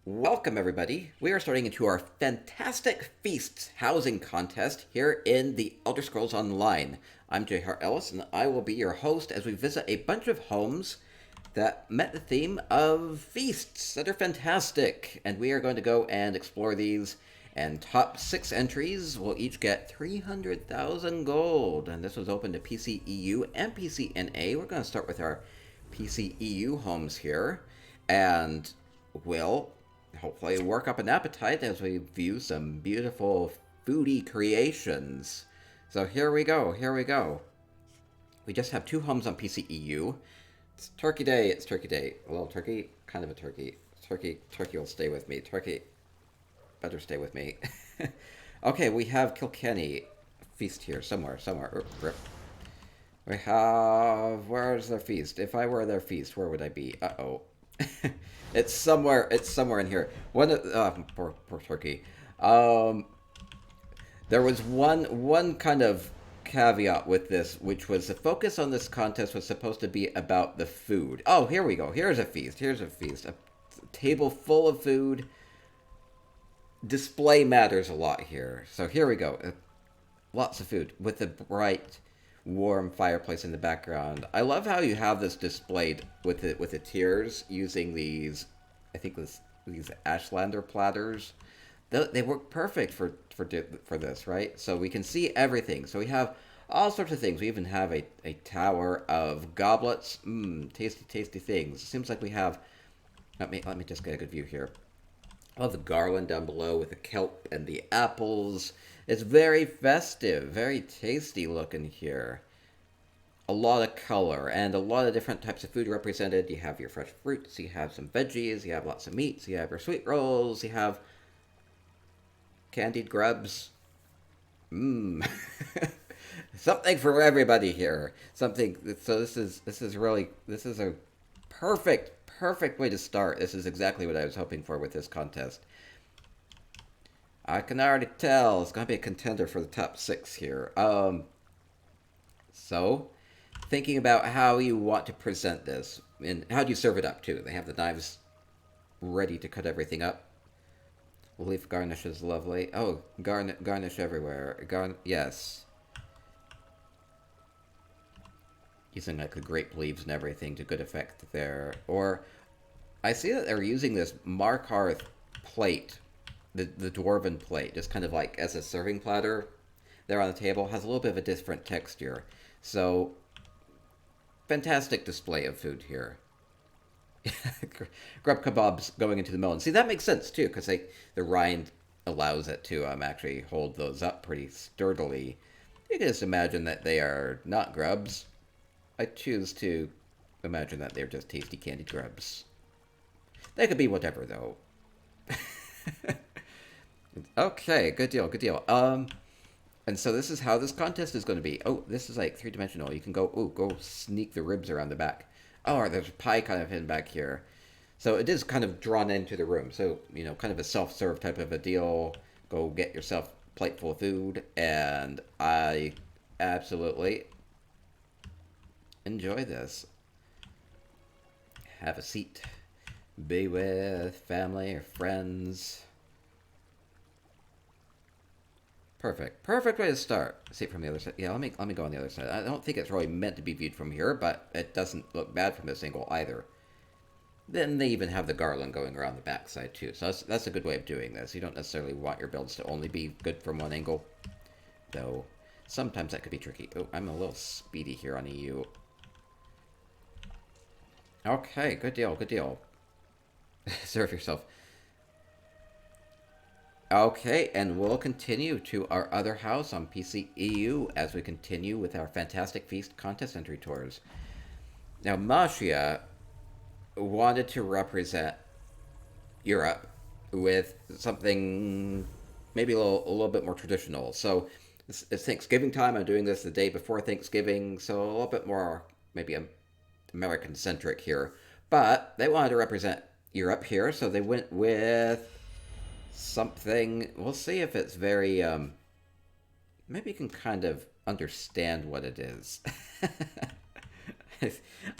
Welcome, everybody. We are starting into our fantastic feasts housing contest here in the Elder Scrolls Online. I'm JHartEllis, and I will be your host as we visit a bunch of homes that met the theme of feasts that are fantastic. And we are going to go and explore these. And top 6 entries will each get 300,000 gold. And this was open to PCEU and PCNA. We're going to start with our PCEU homes here. And we'll hopefully work up an appetite as we view some beautiful foodie creations. So here we go. We just have 2 homes on PCEU. It's Turkey Day, A little turkey, kind of a turkey. Turkey will stay with me. Turkey better stay with me. Okay, we have Kilkenny feast here somewhere. We have, where's their feast? If I were their feast, where would I be? Uh-oh. It's somewhere in here. Poor turkey. There was one kind of caveat with this, which was the focus on this contest was supposed to be about the food. Oh, here we go. Here's a feast. A table full of food. Display matters a lot here. So here we go. Lots of food with a bright, warm fireplace in the background. I love how you have this displayed with the tiers using these, I think these Ashlander platters. They work perfect for this, right? So we can see everything. So we have all sorts of things. We even have a tower of goblets. Tasty things. It seems like we have. Let me just get a good view here. I love the garland down below with the kelp and the apples. It's very festive, very tasty looking here. A lot of color and a lot of different types of food represented. You have your fresh fruits, you have some veggies, you have lots of meats, you have your sweet rolls, you have candied grubs. Something for everybody here. Something. So this is a perfect way to start. This is exactly what I was hoping for with this contest. I can already tell it's going to be a contender for the top 6 here. So, thinking about how you want to present this, and how do you serve it up, too? They have the knives ready to cut everything up. Leaf garnish is lovely. Oh, garnish everywhere. Yes. Using like the grape leaves and everything to good effect there. Or, I see that they're using this Markarth plate, the dwarven plate, just kind of like as a serving platter there on the table. Has a little bit of a different texture. So, fantastic display of food here. Grub kebabs going into the melon. See, that makes sense too, because the rind allows it to actually hold those up pretty sturdily. You can just imagine that they are not grubs. I choose to imagine that they're just tasty candied grubs. They could be whatever, though. Okay, good deal. And so this is how this contest is going to be. Oh, this is like 3-dimensional. You can go sneak the ribs around the back. Oh, there's a pie kind of hidden back here. So it is kind of drawn into the room. So, kind of a self-serve type of a deal. Go get yourself a plate full of food. And I absolutely enjoy this. Have a seat. Be with family or friends. Perfect way to start. See it from the other side. Yeah, let me go on the other side. I don't think it's really meant to be viewed from here, but it doesn't look bad from this angle either. Then they even have the garland going around the backside too. So that's a good way of doing this. You don't necessarily want your builds to only be good from one angle, though sometimes that could be tricky. Oh, I'm a little speedy here on EU. Okay, good deal. Serve yourself. Okay, and we'll continue to our other house on PCEU as we continue with our Fantastic Feast contest entry tours. Now, Mashia wanted to represent Europe with something maybe a little bit more traditional. So, it's Thanksgiving time. I'm doing this the day before Thanksgiving, so a little bit more maybe American-centric here. But they wanted to represent Europe here, so they went with something. We'll see if it's very maybe you can kind of understand what it is.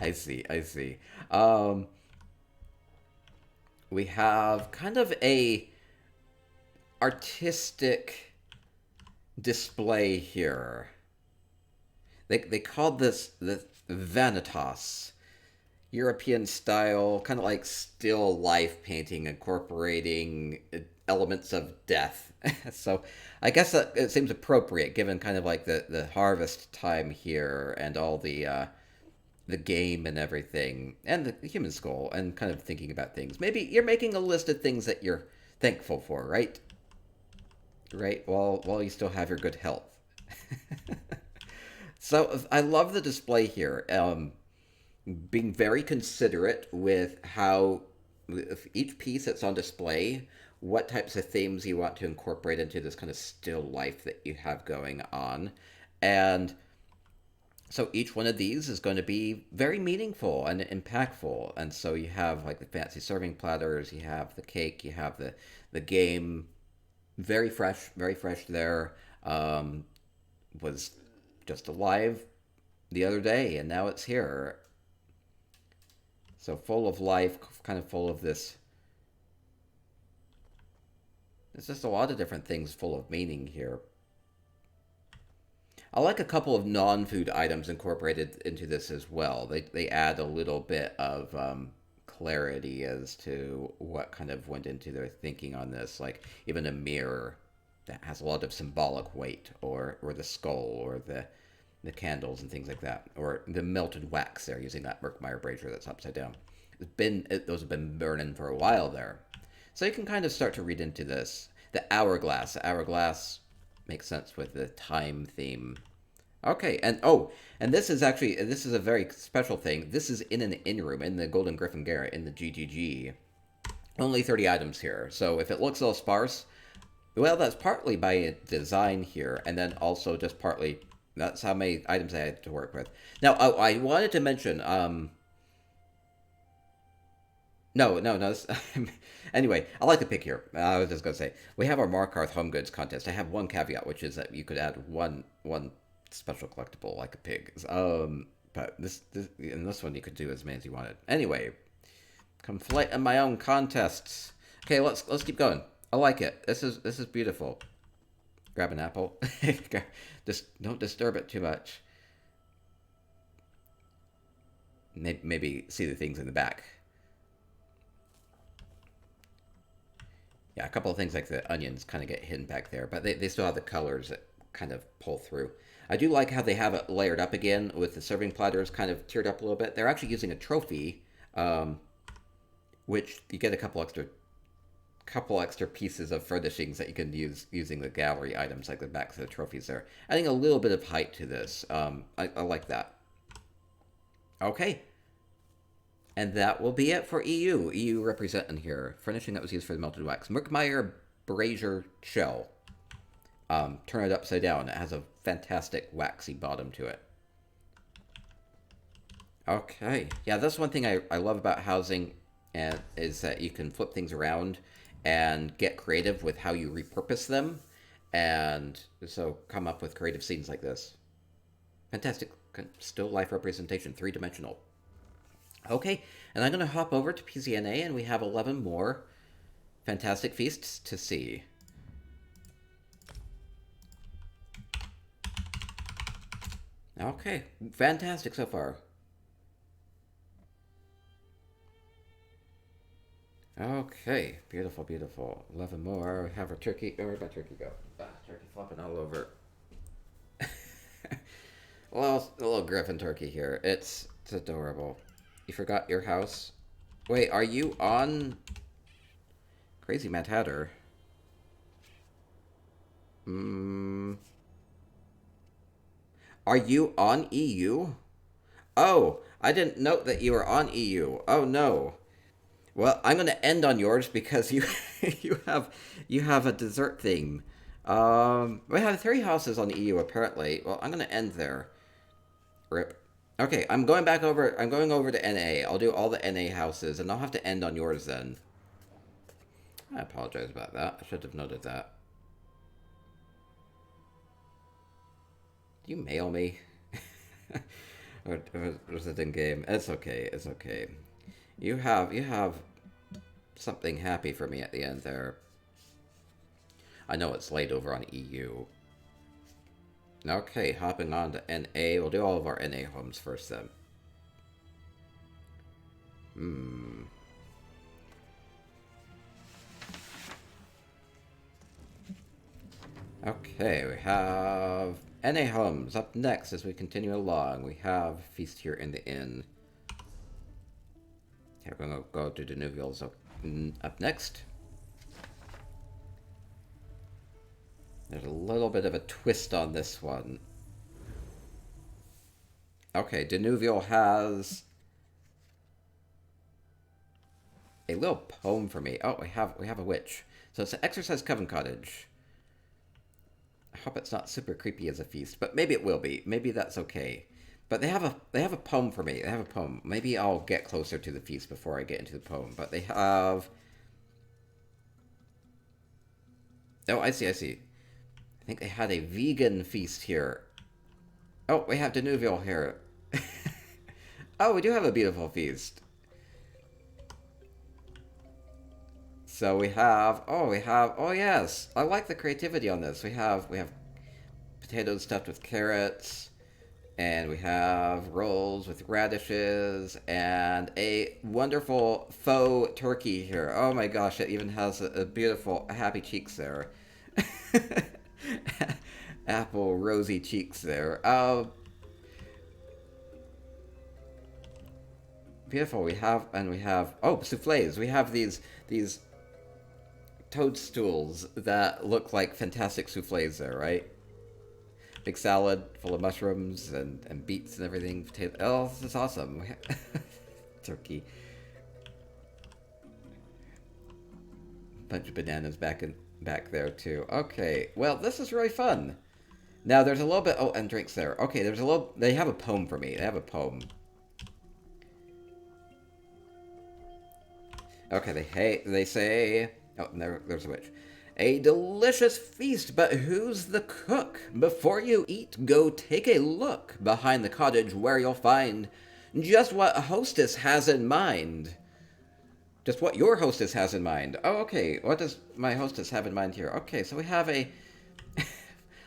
I see. we have kind of a artistic display here. They called this the Vanitas. European style, kind of like still life painting, incorporating elements of death. So I guess that it seems appropriate given kind of like the harvest time here and all the game and everything, and the human skull, and kind of thinking about things. Maybe you're making a list of things that you're thankful for, right? Right, while you still have your good health. So I love the display here. Being very considerate with how with each piece that's on display, what types of themes you want to incorporate into this kind of still life that you have going on. And so each one of these is going to be very meaningful and impactful. And so you have like the fancy serving platters, you have the cake, you have the game, very fresh there. Was just alive the other day, and now it's here. So full of life, kind of full of this. There's just a lot of different things full of meaning here. I like a couple of non-food items incorporated into this as well. They add a little bit of clarity as to what kind of went into their thinking on this. Like even a mirror that has a lot of symbolic weight, or the skull, or the candles and things like that, or the melted wax there using that Merkmeyer brazier that's upside down. Those have been burning for a while there, so you can kind of start to read into this. The hourglass. The hourglass makes sense with the time theme. Okay, and this is a very special thing. This is in an inn room in the Golden Griffin Garret in the GGG. Only 30 items here, so if it looks a little sparse, well, that's partly by design here, and then also just partly that's how many items I had to work with. Now, I wanted to mention, no. Anyway, I like the pick here. I was just gonna say we have our Markarth Home Goods contest. I have one caveat, which is that you could add one special collectible like a pig. But this in this one you could do as many as you wanted. Anyway, conflate in my own contests. Okay, let's keep going. I like it. This is beautiful. Grab an apple. Just don't disturb it too much. Maybe see the things in the back. Yeah, a couple of things like the onions kind of get hidden back there, but they still have the colors that kind of pull through. I do like how they have it layered up again with the serving platters kind of tiered up a little bit. They're actually using a trophy, which you get a couple extra pieces of furnishings that you can use using the gallery items like the backs of the trophies there. Adding a little bit of height to this. I like that. Okay. And that will be it for EU. EU representing here. Furnishing that was used for the melted wax. Merkmeyer brazier shell. Turn it upside down. It has a fantastic waxy bottom to it. Okay. Yeah, that's one thing I love about housing, and is that you can flip things around and get creative with how you repurpose them, and so come up with creative scenes like this. Fantastic still life representation, 3-dimensional. Okay, and I'm going to hop over to PCNA, and we have 11 more fantastic feasts to see. Okay, fantastic so far. Okay, beautiful, beautiful. 11 more. Have our turkey. Where'd my turkey go? Turkey flopping all over. Well, a little griffin turkey here. It's adorable. You forgot your house? Wait, are you on Crazy Mad Hatter? Are you on EU? Oh, I didn't note that you were on EU. Oh no. Well, I'm going to end on yours because you you have a dessert theme. We have 3 houses on EU apparently. Well, I'm going to end there. Rip. Okay, I'm going over to NA. I'll do all the NA houses, and I'll have to end on yours then. I apologize about that. I should have noted that. Do you mail me? or was it in game? It's okay. It's okay. You have something happy for me at the end there. I know it's late over on EU. Okay, hopping on to NA. We'll do all of our NA homes first then. Okay, we have NA homes up next as we continue along. We have Feast here in the inn. Okay, we're going to go to Denuvials up next. There's a little bit of a twist on this one. Okay, Denuvial has a little poem for me. Oh, we have a witch. So it's an Exercise Coven Cottage. I hope it's not super creepy as a feast, but maybe it will be. Maybe that's okay. But they have a poem for me. They have a poem. Maybe I'll get closer to the feast before I get into the poem. But they have... Oh, I see. I think they had a vegan feast here. Oh, we have Denuvial here. Oh, we do have a beautiful feast. So we have, oh yes, I like the creativity on this. We have potatoes stuffed with carrots, and we have rolls with radishes, and a wonderful faux turkey here. Oh my gosh, it even has a beautiful happy cheeks there. Apple rosy cheeks there. Beautiful. We have oh, souffles. We have these toadstools that look like fantastic souffles there, right? Big salad full of mushrooms and beets and everything. Potato. Oh, this is awesome. Turkey. Bunch of bananas back there too. Okay, well, this is really fun. Now there's a little bit. Oh, and drinks there. Okay, there's a little. They have a poem for me. They have a poem. Okay, they say. Oh, there's a witch. A delicious feast, but who's the cook? Before you eat, go take a look behind the cottage where you'll find just what a hostess has in mind. Just what your hostess has in mind. Oh, okay. What does my hostess have in mind here? Okay, so we have a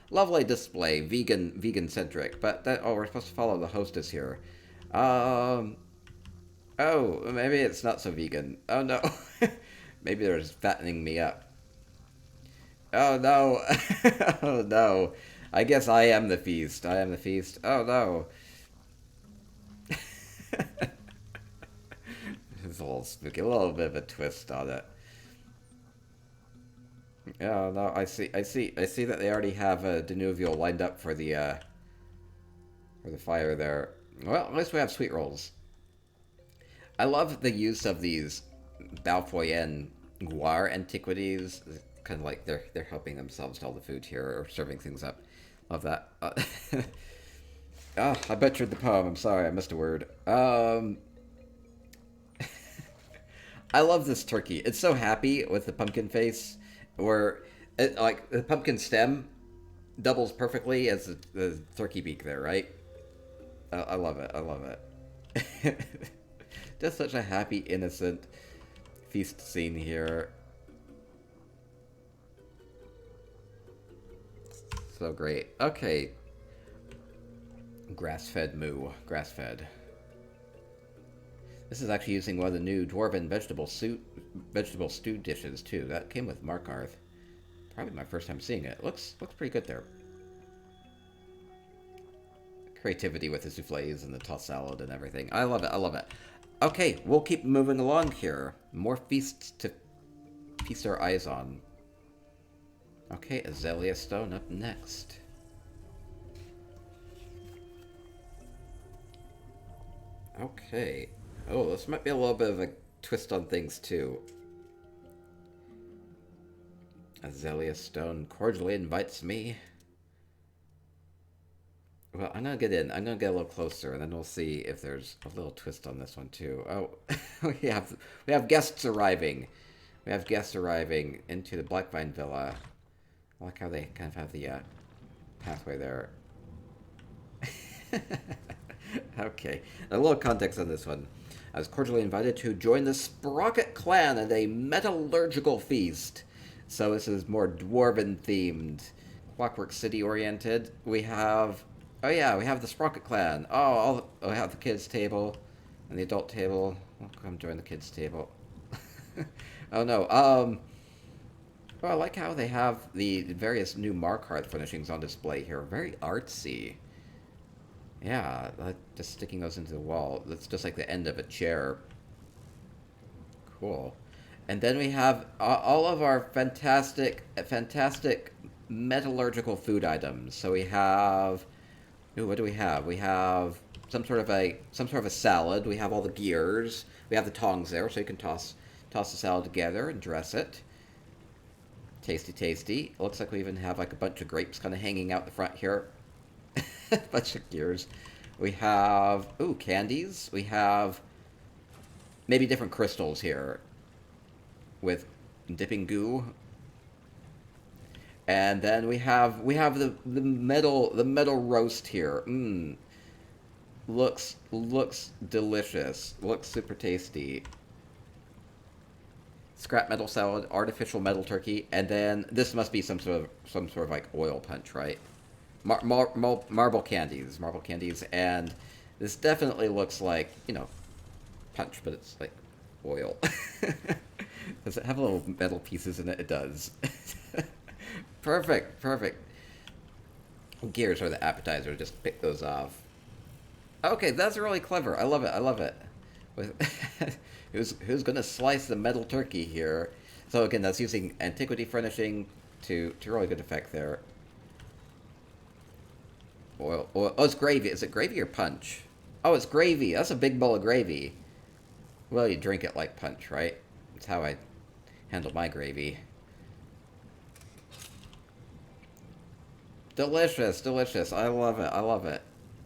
lovely display, vegan-centric, but we're supposed to follow the hostess here. Oh, maybe it's not so vegan. Oh, no. Maybe they're just fattening me up. Oh, no. Oh, no. I guess I am the feast. I am the feast. Oh, no. It's a little spooky. A little bit of a twist on it. Oh, no. I see that they already have a Denuvial lined up for the fire there. Well, at least we have sweet rolls. I love the use of these Balfoyen Boar antiquities. Kind of like they're helping themselves to all the food here, or serving things up. Love that. Oh, I butchered the poem. I'm sorry, I missed a word. I love this turkey. It's so happy with the pumpkin face, where like the pumpkin stem doubles perfectly as the turkey beak there, right? I love it. I love it. Just such a happy, innocent feast scene here. So great. Okay. Grass-fed moo. Grass-fed. This is actually using one of the new dwarven vegetable stew dishes too. That came with Markarth. Probably my first time seeing it. Looks pretty good there. Creativity with the souffles and the tossed salad and everything. I love it. I love it. Okay, we'll keep moving along here. More feasts to feast our eyes on. Okay, Azalea Stone up next. Okay. Oh, this might be a little bit of a twist on things, too. Azalea Stone cordially invites me. Well, I'm gonna get in. I'm gonna get a little closer, and then we'll see if there's a little twist on this one, too. Oh, we have guests arriving. We have guests arriving into the Blackvine Villa. I like how they kind of have the pathway there. Okay, a little context on this one. I was cordially invited to join the Sprocket clan at a metallurgical feast. So this is more dwarven themed, Clockwork City oriented. We have, oh yeah, we have the Sprocket clan. Oh, I have the kids table and the adult table. I'll come join the kids table. Oh no. Well, I like how they have the various new Markarth furnishings on display here. Very artsy. Yeah, like just sticking those into the wall. That's just like the end of a chair. Cool. And then we have all of our fantastic metallurgical food items. So we have, ooh, what do we have? We have some sort of a salad. We have all the gears. We have the tongs there, so you can toss the salad together and dress it. Tasty, tasty. Looks like we even have like a bunch of grapes kind of hanging out the front here. A bunch of gears. We have, ooh, candies. We have maybe different crystals here with dipping goo. And then we have the metal roast here. Looks delicious. Looks super tasty. Scrap metal salad, artificial metal turkey, and then this must be some sort of like oil punch, right? Marble candies, and this definitely looks like, you know, punch, but it's like oil. Does it have little metal pieces in it? It does. Perfect. Gears are the appetizer. Just pick those off. Okay, that's really clever. I love it. Who's gonna slice the metal turkey here? So again, that's using antiquity furnishing to really good effect there. Oil. Oh, it's gravy. Is it gravy or punch? Oh, it's gravy. That's a big bowl of gravy. Well, you drink it like punch, right? That's how I handle my gravy. Delicious. I love it.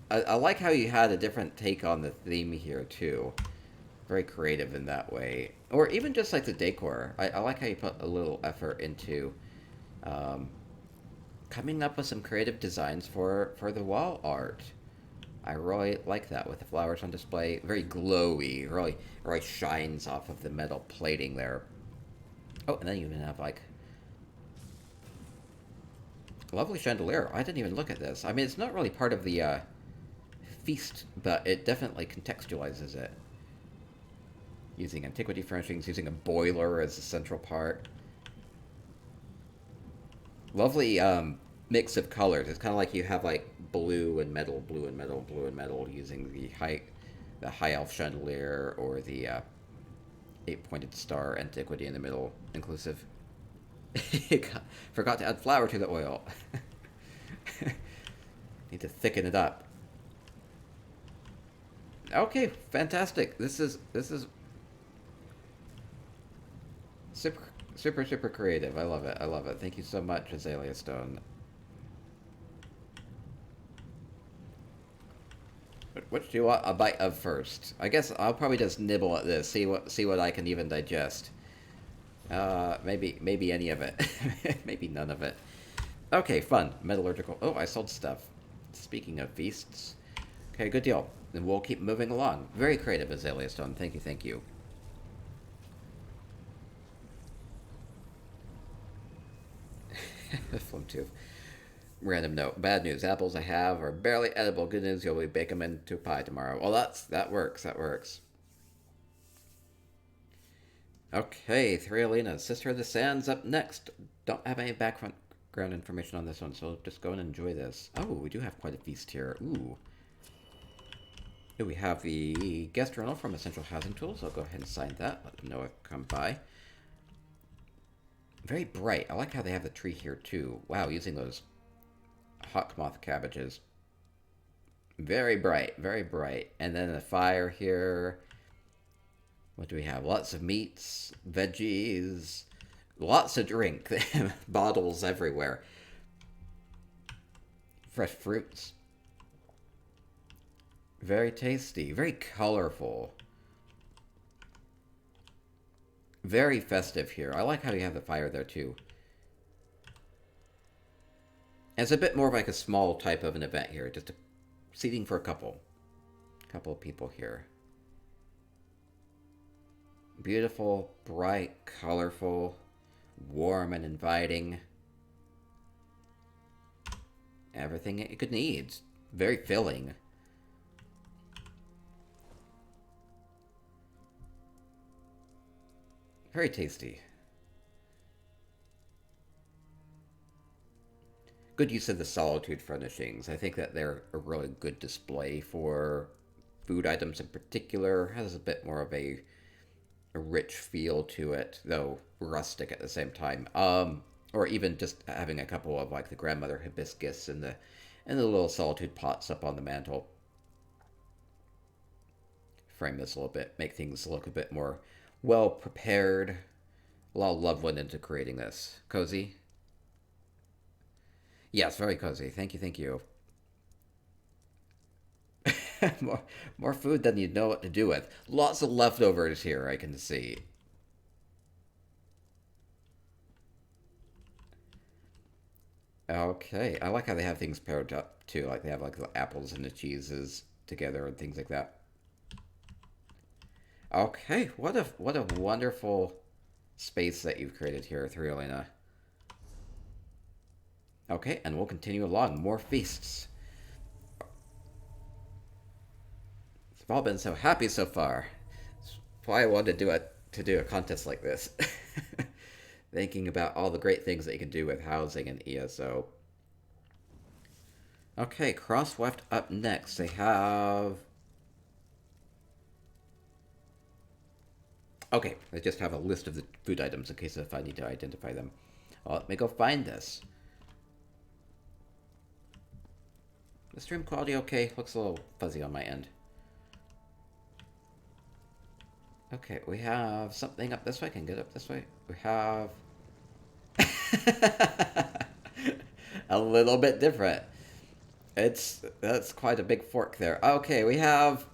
I like how you had a different take on the theme here, too. Very creative in that way. Or even just like the decor. I like how you put a little effort into coming up with some creative designs for the wall art. I really like that with the flowers on display. Very glowy. Really shines off of the metal plating there. Oh, and then you even have like lovely chandelier. I didn't even look at this. I mean, it's not really part of the feast, but it definitely contextualizes it. Using antiquity furnishings, using a boiler as the central part. Lovely mix of colors. It's kind of like you have like blue and metal, using the high elf chandelier or the 8-pointed star antiquity in the middle, inclusive. Forgot to add flour to the oil. Need to thicken it up. Okay, fantastic. This is super creative. I love it. Thank you so much, Azalea Stone. Which do you want a bite of first? I guess I'll probably just nibble at this, see what I can even digest. Maybe any of it. Maybe none of it. Okay, fun. Metallurgical. Oh, I sold stuff. Speaking of feasts. Okay, good deal. Then we'll keep moving along. Very creative, Azalea Stone. Thank you. Flimtooth. Random note. Bad news. Apples I have are barely edible. Good news, you'll be bake them into pie tomorrow. Well, that works. Okay, Threalina, Sister of the Sands up next. Don't have any background information on this one, so just go and enjoy this. Oh, we do have quite a feast here. Ooh. Here we have the guest journal from Essential Housing Tools. I'll go ahead and sign that. Let them know I've come by. Very bright. I like how they have the tree here, too. Wow, using those hawk moth cabbages. Very bright. And then a fire here. What do we have? Lots of meats, veggies, lots of drink. Bottles everywhere. Fresh fruits. Very tasty. Very colorful. Very festive here. I like how you have the fire there, too. It's a bit more of like a small type of an event here. Just seating for a couple of people here. Beautiful, bright, colorful, warm and inviting. Everything it could need. Very filling. Very tasty. Good use of the solitude furnishings. I think that they're a really good display for food items in particular. Has a bit more of a rich feel to it, though rustic at the same time. Or even just having a couple of like the grandmother hibiscus and the little solitude pots up on the mantle. Frame this a little bit, make things look a bit more well prepared. A lot of love went into creating this. Cozy? Yes, very cozy. Thank you, thank you. more food than you know what to do with. Lots of leftovers here, I can see. Okay, I like how they have things paired up too. Like they have like the apples and the cheeses together and things like that. Okay, what a wonderful space that you've created here, Threolina. Okay, and we'll continue along. More feasts. They've all been so happy so far. That's why I wanted to do a contest like this. Thinking about all the great things that you can do with housing and ESO. Okay, Crossweft up next. They have... Okay, I just have a list of the food items in case if I need to identify them. Well, let me go find this. The stream quality okay? Looks a little fuzzy on my end. Okay, we have something up this way. I can get up this way. We have... a little bit different. That's quite a big fork there. Okay, we have...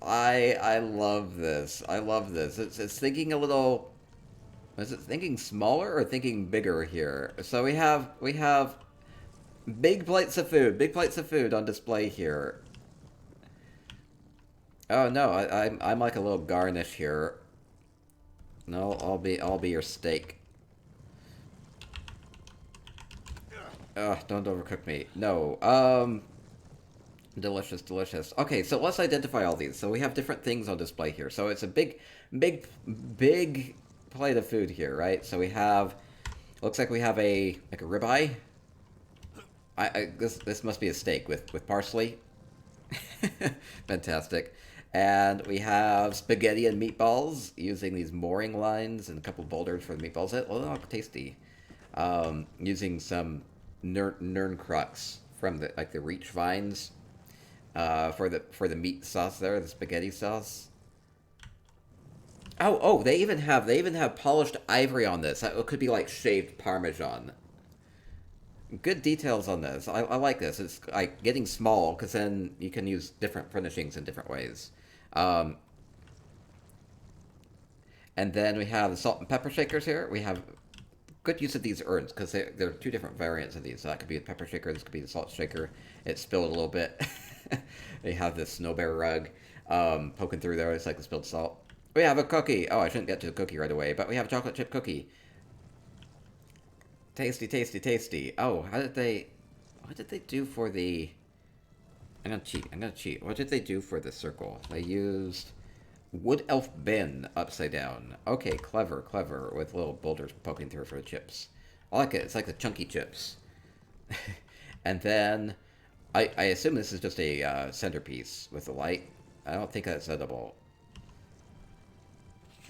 I love this. I love this. It's thinking a little... Is it thinking smaller or thinking bigger here? So we have big plates of food on display here. Oh no, I'm like a little garnish here. No, I'll be your steak. Ugh, don't overcook me. No, delicious, delicious. Okay, so let's identify all these. So we have different things on display here. So it's a big plate of food here, right? So we have, looks like we have a ribeye. This must be a steak with parsley. Fantastic. And we have spaghetti and meatballs using these mooring lines and a couple boulders for the meatballs. They look tasty. Using some Nern from the reach vines for the meat sauce there, the spaghetti sauce. Oh, they even have polished ivory on this. It could be like shaved Parmesan. Good details on this. I like this. It's like getting small because then you can use different furnishings in different ways. And then we have the salt and pepper shakers here. We have good use of these urns because there are two different variants of these. So that could be a pepper shaker. This could be the salt shaker. It spilled a little bit. They have this snow bear rug poking through there. It's like the spilled salt. We have a cookie. Oh, I shouldn't get to the cookie right away, but we have a chocolate chip cookie. Tasty, tasty, tasty. Oh, what did they do for the... I'm gonna cheat. What did they do for the circle? They used Wood Elf bin upside down. Okay, clever, with little boulders poking through for the chips. I like it. It's like the chunky chips. And then, I assume this is just a centerpiece with the light. I don't think that's edible.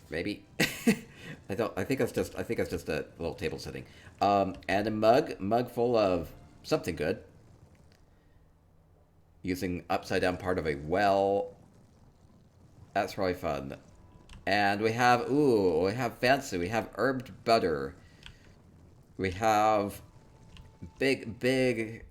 Maybe. I think that's just a little table setting. And a mug full of something good. Using upside down part of a well. That's really fun. And we have fancy. We have herbed butter. We have big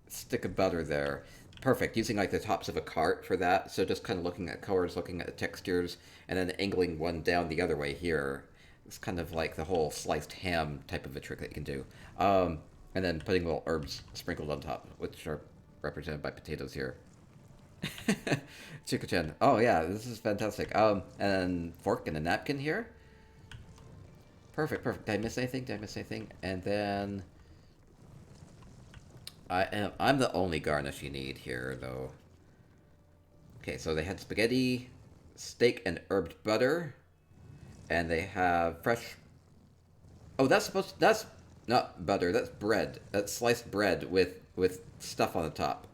stick of butter there. Perfect. Using like the tops of a cart for that. So just kind of looking at colors, looking at the textures, and then angling one down the other way here. It's kind of like the whole sliced ham type of a trick that you can do. And then putting little herbs sprinkled on top, which are represented by potatoes here. Chico-chan. Oh yeah, this is fantastic. And fork and a napkin here. Perfect, perfect. Did I miss anything? Did I miss anything? And then I'm the only garnish you need here, though. Okay, so they had spaghetti, steak, and herbed butter, and they have fresh. Oh, that's not butter. That's bread. That's sliced bread with stuff on the top.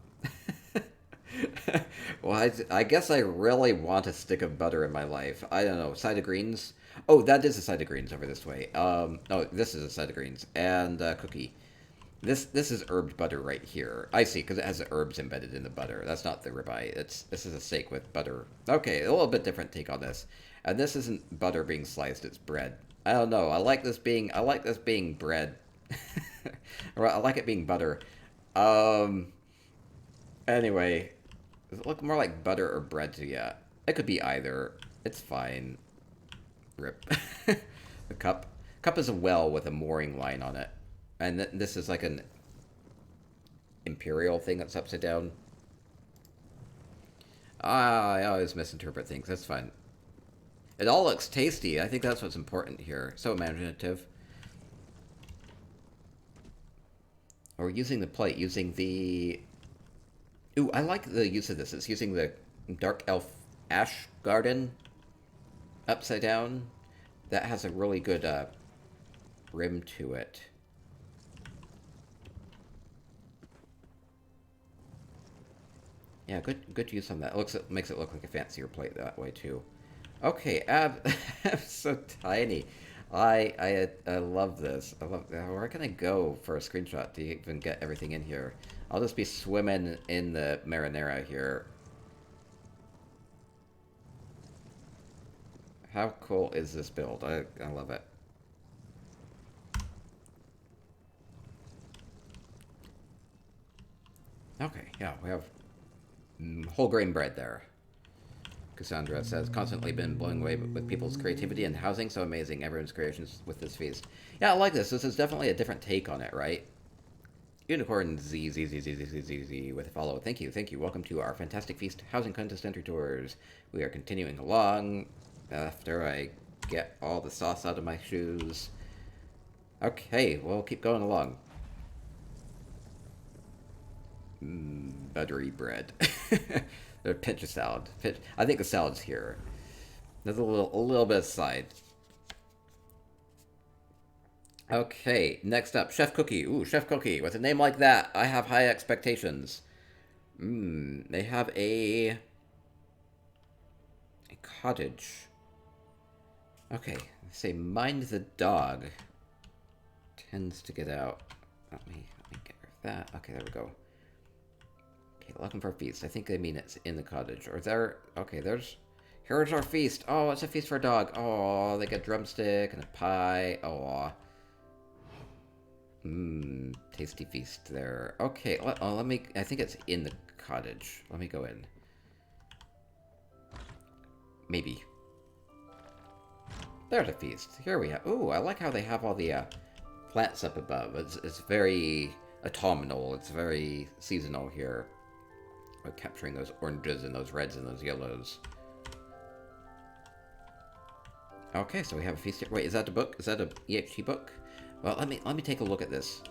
Well, I guess I really want a stick of butter in my life. I don't know. Side of greens. Oh, that is a side of greens over this way. No, this is a side of greens and cookie. This is herbed butter right here. I see, because it has the herbs embedded in the butter. That's not the ribeye. This is a steak with butter. Okay, a little bit different take on this. And this isn't butter being sliced. It's bread. I don't know. I like this being bread. Or I like it being butter. Anyway, does it look more like butter or bread to you? It could be either. It's fine. Rip. The cup. Cup is a well with a mooring line on it. And this is like an imperial thing that's upside down. Ah, I always misinterpret things. That's fine. It all looks tasty. I think that's what's important here. So imaginative. Or using the plate, using the... Ooh, I like the use of this. It's using the Dark Elf Ash Garden upside down. That has a really good rim to it. Yeah, good use on that. It makes it look like a fancier plate that way too. Okay, Ab, so tiny. I love this. I love. Where can I go for a screenshot to even get everything in here? I'll just be swimming in the marinara here. How cool is this build? I love it. Okay, yeah, we have whole grain bread there. Cassandra says, constantly been blown away with people's creativity and housing. So amazing, everyone's creations with this feast. Yeah, I like this. This is definitely a different take on it, right? Unicorn Z with a follow. Thank you, thank you. Welcome to our Fantastic Feast Housing Contest Entry Tours. We are continuing along after I get all the sauce out of my shoes. Okay, we'll keep going along. Buttery bread. A pinch of salad. I think the salad's here. There's a little bit of side. Okay, next up, Chef Cookie. Ooh, Chef Cookie. With a name like that, I have high expectations. They have a cottage. Okay, they say mind the dog. Tends to get out. Let me get rid of that. Okay, there we go. Okay, looking for a feast. I think they mean it's in the cottage. Or is there... Okay, here's our feast. Oh, it's a feast for a dog. Oh, they get drumstick and a pie. Oh. Tasty feast there. Okay, let me... I think it's in the cottage. Let me go in. Maybe. There's a feast. Here we have... Ooh, I like how they have all the plants up above. It's very autumnal. It's very seasonal here. We're capturing those oranges and those reds and those yellows. Okay, so we have a feast here. Wait, is that a book? Is that a EHT book? Well, let me take a look at this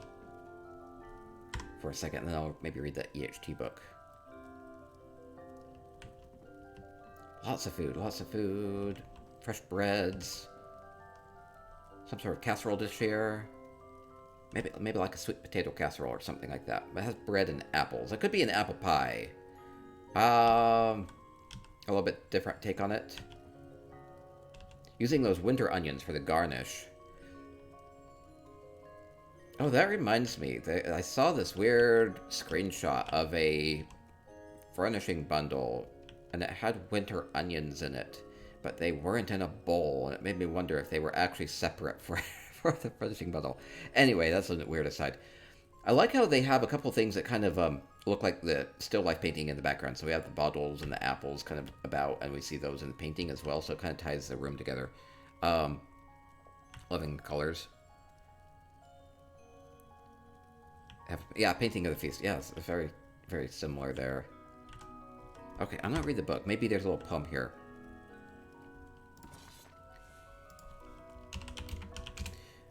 for a second, and then I'll maybe read that EHT book. Lots of food. Fresh breads. Some sort of casserole dish here. Maybe like a sweet potato casserole or something like that. But it has bread and apples. It could be an apple pie. A little bit different take on it. Using those winter onions for the garnish. Oh, that reminds me. I saw this weird screenshot of a furnishing bundle, and it had winter onions in it, but they weren't in a bowl, and it made me wonder if they were actually separate for the furnishing bundle. Anyway, that's a weird aside. I like how they have a couple things that kind of look like the still life painting in the background. So we have the bottles and the apples kind of about, and we see those in the painting as well. So it kind of ties the room together. Loving colors. Yeah, painting of the feast. Yeah, it's very, very similar there. Okay, I'm gonna read the book. Maybe there's a little poem here.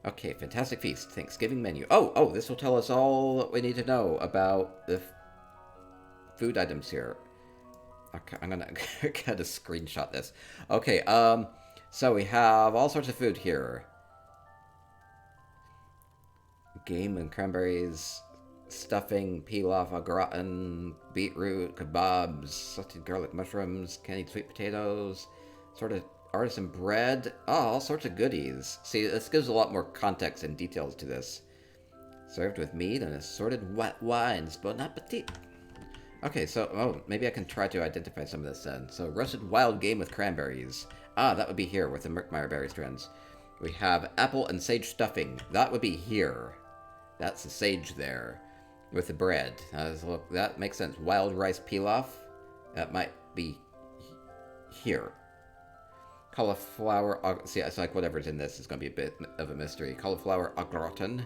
Okay, fantastic feast. Thanksgiving menu. Oh, this will tell us all what we need to know about the food items here. Okay, I'm gonna kind of screenshot this. Okay, so we have all sorts of food here. Game and cranberries, stuffing, pilaf, au gratin, beetroot, kebabs, salted garlic mushrooms, candied sweet potatoes, sort of artisan bread. Oh, all sorts of goodies. See, this gives a lot more context and details to this. Served with meat and assorted wet wines. Bon appetit. Okay, so, maybe I can try to identify some of this then. So, roasted wild game with cranberries. Ah, that would be here with the Merkmeyer berry strands. We have apple and sage stuffing. That would be here. That's the sage there. With the bread. Look, that makes sense. Wild rice pilaf. That might be here. Cauliflower. See, it's like whatever's in this is going to be a bit of a mystery. Cauliflower au gratin.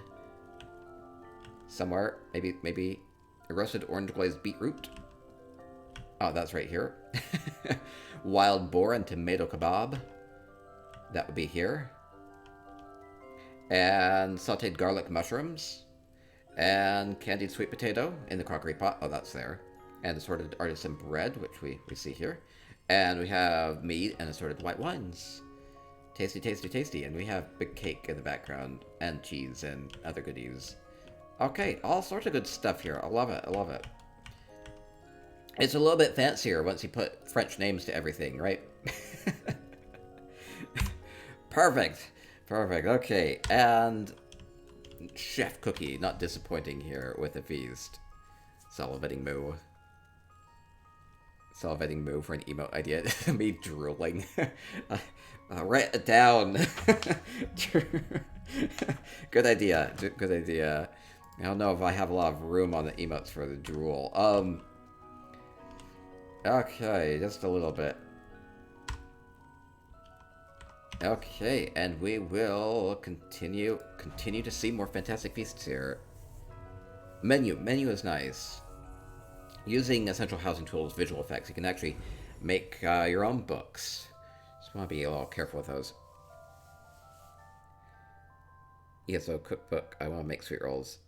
Somewhere. Maybe a roasted orange glazed beetroot. Oh, that's right here. Wild boar and tomato kebab. That would be here. And sauteed garlic mushrooms. And candied sweet potato in the crockery pot. Oh, that's there. And assorted artisan bread, which we see here. And we have meat and assorted white wines. Tasty, tasty, tasty. And we have big cake in the background. And cheese and other goodies. Okay, all sorts of good stuff here. I love it, I love it. It's a little bit fancier once you put French names to everything, right? Perfect. Perfect, okay. And Chef Cookie, not disappointing here with the feast. Salivating moo. Salivating moo for an emote idea. Me drooling. Write it down. Good idea. Good idea. I don't know if I have a lot of room on the emotes for the drool. Okay, just a little bit. Okay, and we will continue to see more fantastic feasts here. Menu is nice. Using essential housing tools, visual effects, you can actually make your own books. Just want to be a little careful with those. ESO cookbook. I want to make sweet rolls.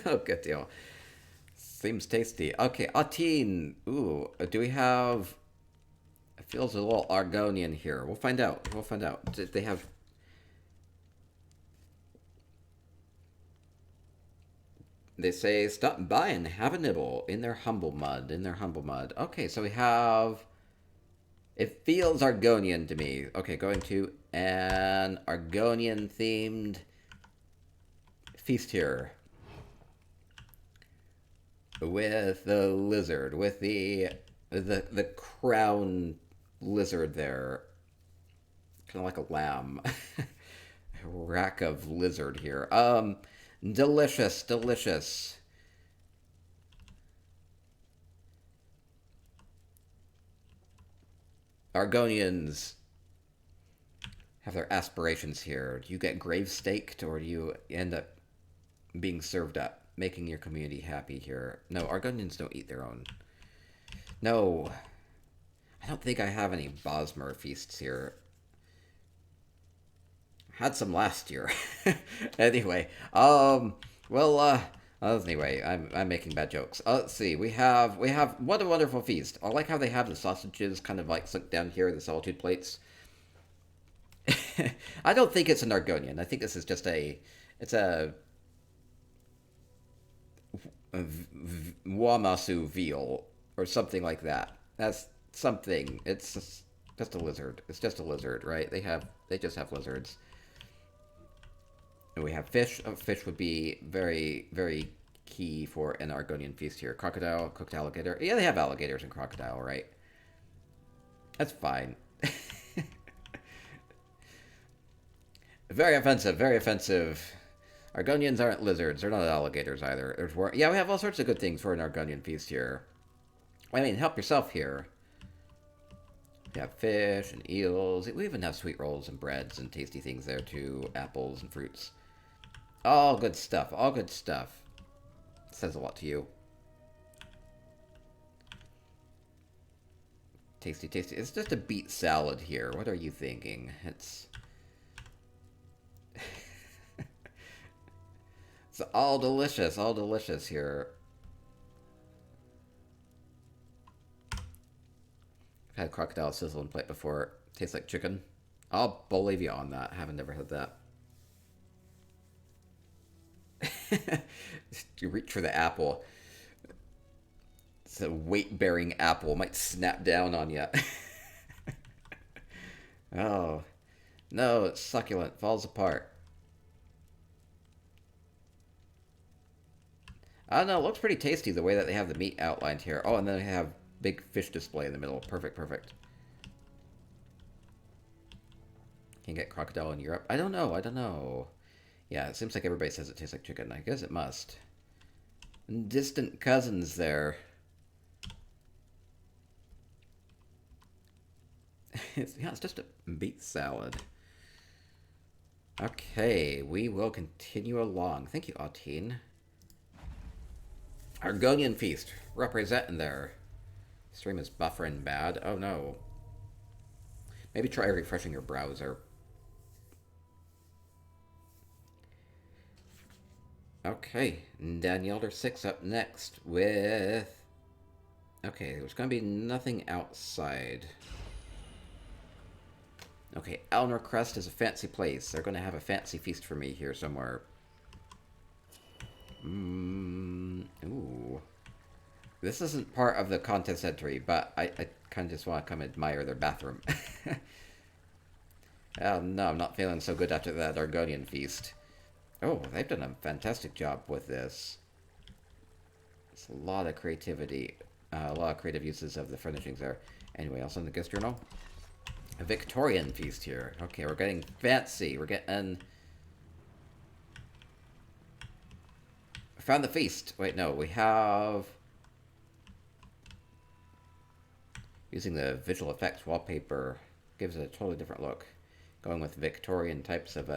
Oh, good deal. Seems tasty. Okay, Autine. Ooh, do we have... It feels a little Argonian here. We'll find out. We'll find out. They have... They say, stop by and have a nibble in their humble mud. In their humble mud. Okay, so we have... It feels Argonian to me. Okay, going to an Argonian-themed feast here. With the lizard, with the crown lizard there. Kind of like a lamb. A rack of lizard here. Delicious, delicious. Argonians have their aspirations here. Do you get grave staked, or do you end up being served up? Making your community happy here. No, Argonians don't eat their own. No. I don't think I have any Bosmer feasts here. Had some last year. Anyway, anyway, I'm making bad jokes. Let's see. We have what a wonderful feast. I like how they have the sausages kind of like sunk down here, the solitude plates. I don't think it's an Argonian. I think this is just it's a Wamasu veal or something like that. That's something. It's just a lizard. It's just a lizard, right? They just have lizards. And we have fish. Fish would be very, very key for an Argonian feast here. Crocodile, cooked alligator. Yeah, they have alligators and crocodile, right? That's fine. Very offensive, very offensive. Argonians aren't lizards. They're not alligators either. Yeah, we have all sorts of good things for an Argonian feast here. I mean, help yourself here. We have fish and eels. We even have sweet rolls and breads and tasty things there too. Apples and fruits. All good stuff. All good stuff. Says a lot to you. Tasty, tasty. It's just a beet salad here. What are you thinking? It's it's all delicious here. I've had crocodile sizzle and plate before. Tastes like chicken. I'll believe you on that. I haven't never had that. You reach for the apple. It's a weight-bearing apple. Might snap down on you. Oh. No, it's succulent. Falls apart. I don't know. It looks pretty tasty the way that they have the meat outlined here. Oh, and then they have big fish display in the middle. Perfect, perfect. Can you get crocodile in Europe? I don't know. Yeah, it seems like everybody says it tastes like chicken. I guess it must. Distant cousins there. Yeah, it's just a beet salad. Okay, we will continue along. Thank you, Autine. Argonian Feast, representing there. Stream is buffering bad. Oh no. Maybe try refreshing your browser. Okay, Danielder 6 up next with... Okay, there's going to be nothing outside. Okay, Eleanor Crest is a fancy place. They're going to have a fancy feast for me here somewhere. Ooh. This isn't part of the contest entry, but I kind of just want to come admire their bathroom. Oh no, I'm not feeling so good after that Argonian Feast. Oh, they've done a fantastic job with this. It's a lot of creativity. A lot of creative uses of the furnishings there. Anyway, else on the guest journal? A Victorian Feast here. Okay, we're getting fancy. We're getting... Found the feast. Wait, no, we have... Using the visual effects wallpaper gives it a totally different look. Going with Victorian types of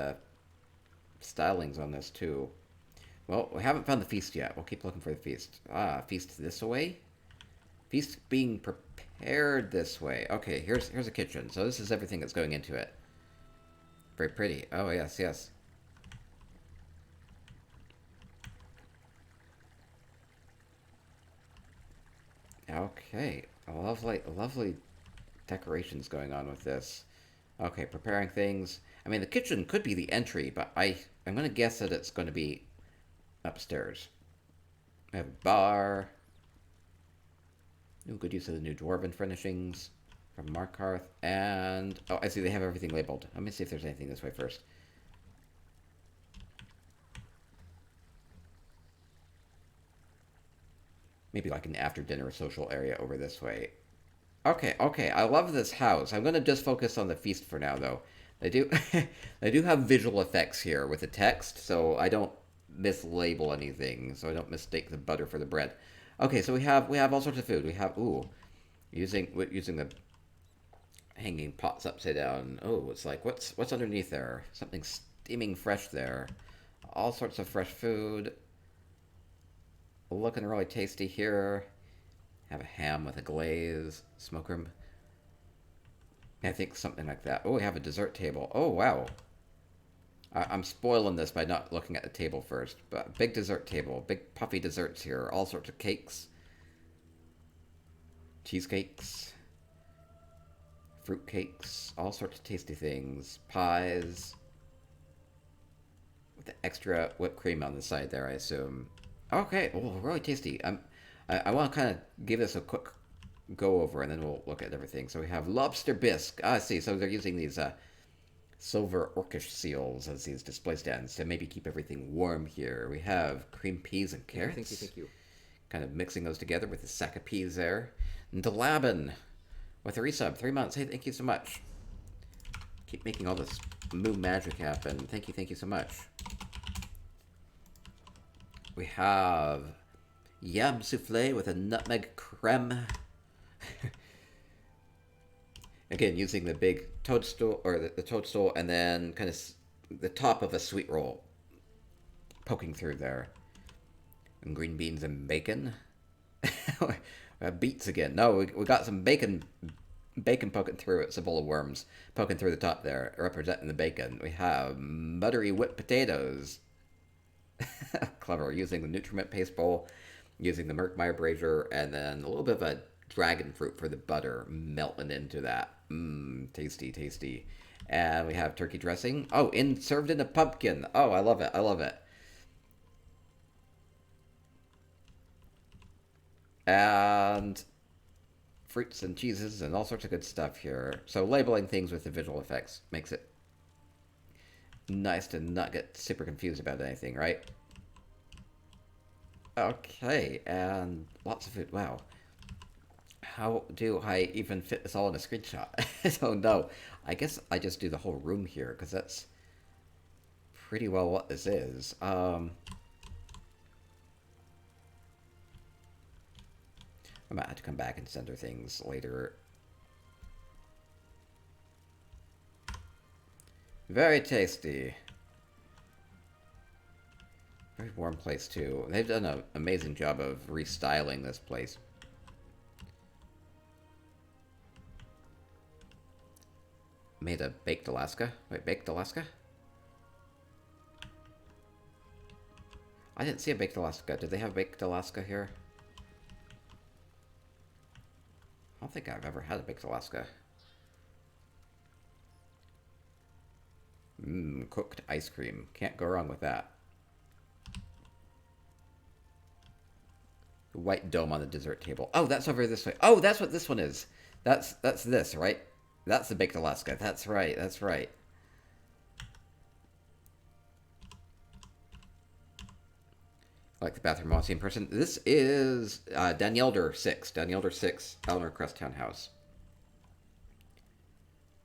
stylings on this too. Well, we haven't found the feast yet. We'll keep looking for the feast. Ah, feast this way? Feast being prepared this way. Okay, here's a kitchen. So this is everything that's going into it. Very pretty. Oh, yes, yes. Okay. Lovely decorations going on with this. Okay, preparing things. I mean, the kitchen could be the entry, but I'm going to guess that it's going to be upstairs. We have a bar. Ooh, good use of the new dwarven furnishings from Markarth. And, oh, I see they have everything labeled. Let me see if there's anything this way first. Maybe like an after-dinner social area over this way. Okay, I love this house. I'm going to just focus on the feast for now, though. They do have visual effects here with the text, so I don't mislabel anything, so I don't mistake the butter for the bread. Okay, so we have all sorts of food. We have using the hanging pots upside down. Oh, it's like what's underneath there? Something steaming fresh there. All sorts of fresh food. Looking really tasty here. Have a ham with a glaze, smoke room. I think something like that. Oh, we have a dessert table. Oh, wow. I'm spoiling this by not looking at the table first. But big dessert table. Big puffy desserts here. All sorts of cakes. Cheesecakes. Fruit cakes. All sorts of tasty things. Pies. With the extra whipped cream on the side there, I assume. Okay. Oh, really tasty. I want to kind of give this a quick go over, and then we'll look at everything. So we have Lobster Bisque. Ah, I see. So they're using these silver orcish seals as these display stands to maybe keep everything warm here. We have cream peas and carrots. Thank you. Kind of mixing those together with a sack of peas there. And Delabin with a resub. 3 months. Hey, thank you so much. Keep making all this moo magic happen. Thank you so much. We have yam souffle with a nutmeg creme. Again, using the big toadstool, or the toadstool, and then kind of the top of a sweet roll poking through there. And green beans and bacon. Beets again. No, we got some bacon bacon poking through. It's a bowl of worms poking through the top there, representing the bacon. We have buttery whipped potatoes. Clever, using the nutriment paste bowl, using the Merkmeyer brazier, and then a little bit of a dragon fruit for the butter melting into that. Mmm, tasty, tasty. And we have turkey dressing. Oh, served in a pumpkin. Oh, I love it. I love it. And fruits and cheeses and all sorts of good stuff here. So labeling things with the visual effects makes it nice to not get super confused about anything, right? Okay, and lots of food. Wow. How do I even fit this all in a screenshot? I don't know. I guess I just do the whole room here, because that's pretty well what this is. I might have to come back and center things later. Very tasty. Very warm place, too. They've done an amazing job of restyling this place. Made a baked Alaska? Wait, baked Alaska? I didn't see a baked Alaska. Did they have baked Alaska here? I don't think I've ever had a baked Alaska. Mmm, cooked ice cream. Can't go wrong with that. The white dome on the dessert table. Oh, that's over this way. Oh, that's what this one is. That's this, right? That's the baked Alaska. That's right. That's right. Like the bathroom Aussie in person. This is Danielder 6. Danielder 6, Eleanor Crest Townhouse.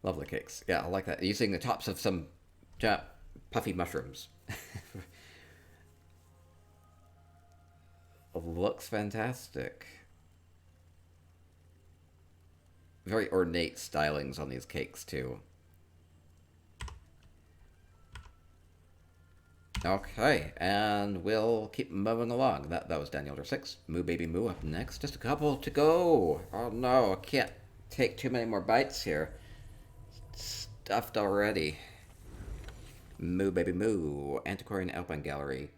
Lovely cakes. Yeah, I like that. Using the tops of some puffy mushrooms. Looks fantastic. Very ornate stylings on these cakes, too. Okay, and we'll keep moving along. That was Daniel 6. Moo Baby Moo up next. Just a couple to go. Oh no, I can't take too many more bites here. Stuffed already. Moo Baby Moo. Antiquarian Alpine Gallery.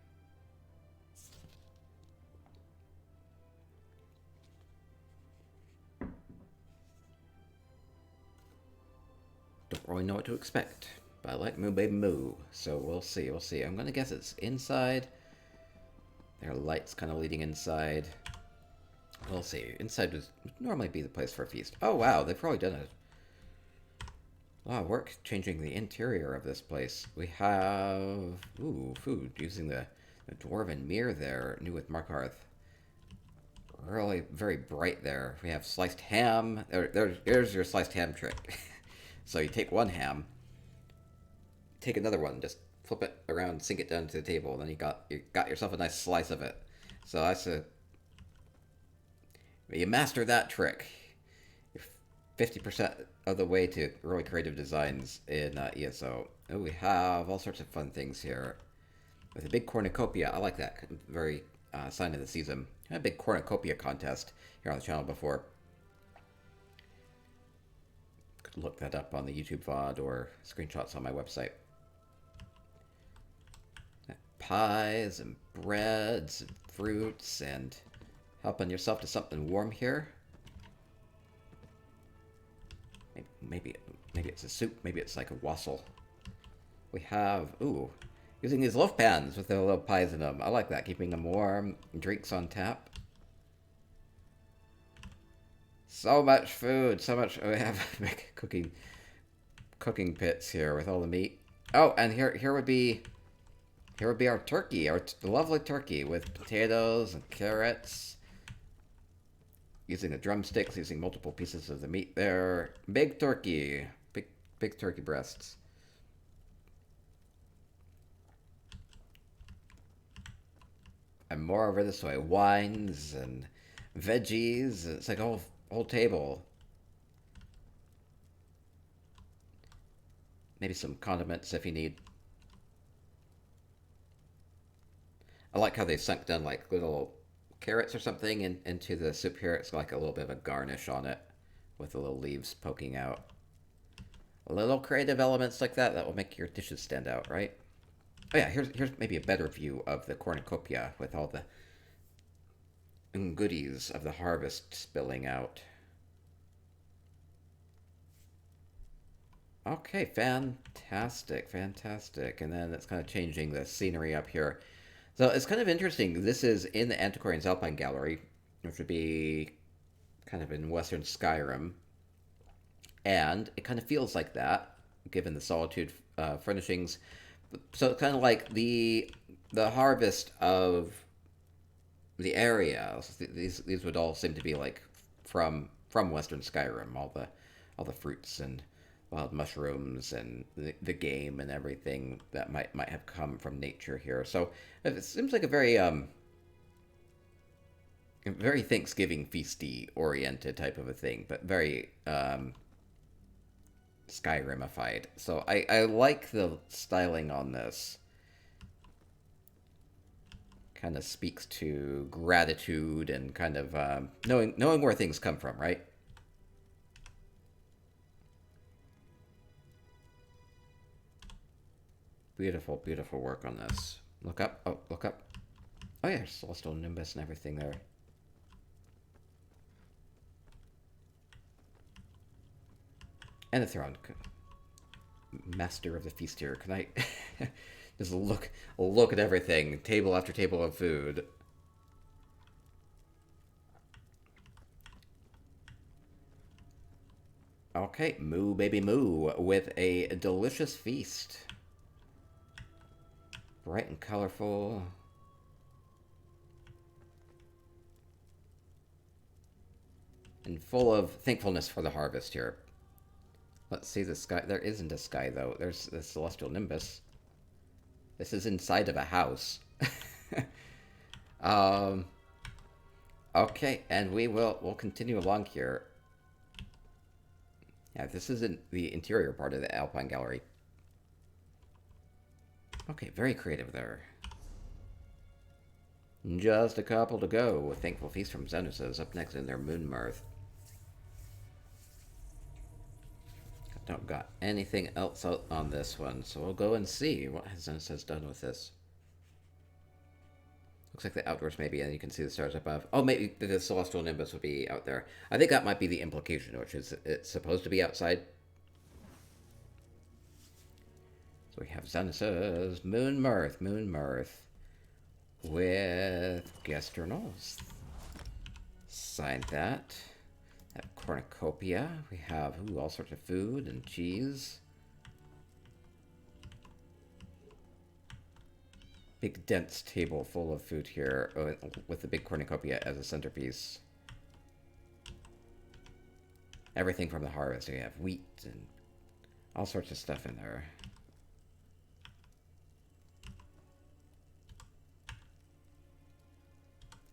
Don't really know what to expect. But I like Moo Baby Moo, so we'll see, we'll see. I'm gonna guess it's inside. There are lights kind of leading inside. We'll see. Inside would normally be the place for a feast. Oh wow, they've probably done a lot of work changing the interior of this place. We have, ooh, food, using the dwarven mirror there, new with Markarth. Really very bright there. We have sliced ham. There's your sliced ham trick. So you take one ham, take another one, just flip it around, sink it down to the table, and then you got yourself a nice slice of it. So that's you master that trick. You're 50% of the way to really creative designs in ESO. Oh, we have all sorts of fun things here. With a big cornucopia, I like that. Very sign of the season. I had a big cornucopia contest here on the channel before. Could look that up on the YouTube VOD or screenshots on my website. Pies and breads and fruits and helping yourself to something warm here. Maybe it's a soup. Maybe it's like a wassail. We have, ooh, using these loaf pans with their little pies in them. I like that, keeping them warm. Drinks on tap. So much food, so much. We have big cooking pits here with all the meat. Oh, and here would be our turkey, our lovely turkey with potatoes and carrots. Using the drumsticks, using multiple pieces of the meat there. Big turkey, big turkey breasts. And more over this way, wines and veggies. It's like a whole table. Maybe some condiments if you need. I like how they sunk down like little carrots or something into the soup here. It's like a little bit of a garnish on it. with the little leaves poking out. Little creative elements like that will make your dishes stand out, right? Oh yeah, here's maybe a better view of the cornucopia with all the goodies of the harvest spilling out. Okay, fantastic, fantastic. And then it's kind of changing the scenery up here. So it's kind of interesting. This is in the Antiquarians Alpine Gallery, which would be kind of in Western Skyrim. And it kind of feels like that, given the solitude furnishings. So it's kind of like the harvest of the area. These would all seem to be like from Western Skyrim. All the fruits and wild mushrooms and the game and everything that might have come from nature here. So it seems like a very Thanksgiving feasty oriented type of a thing, but very Skyrimified. So I like the styling on this. Kind of speaks to gratitude and kind of knowing where things come from, right? Beautiful, beautiful work on this. Look up. Oh, look up. Oh yeah, celestial nimbus and everything there. And the throne. Master of the feast here. Can I just look at everything, table after table of food. Okay, moo baby moo with a delicious feast. Bright and colorful. And full of thankfulness for the harvest here. Let's see the sky. There isn't a sky, though. There's the celestial nimbus. This is inside of a house. Okay, and we'll continue along here. Yeah, this is in the interior part of the Alpine Gallery. Okay, very creative there. Just a couple to go. A thankful feast from Xenus up next in their moon mirth. Don't got anything else out on this one, so we'll go and see what Xenus has done with this. Looks like the outdoors maybe, and you can see the stars above. Oh, maybe the celestial nimbus would be out there. I think that might be the implication, which is it's supposed to be outside. So we have Xenus' moon mirth with guest journals. Signed that. At Cornucopia, we have all sorts of food and cheese. Big dense table full of food here with the big Cornucopia as a centerpiece. Everything from the harvest. We have wheat and all sorts of stuff in there.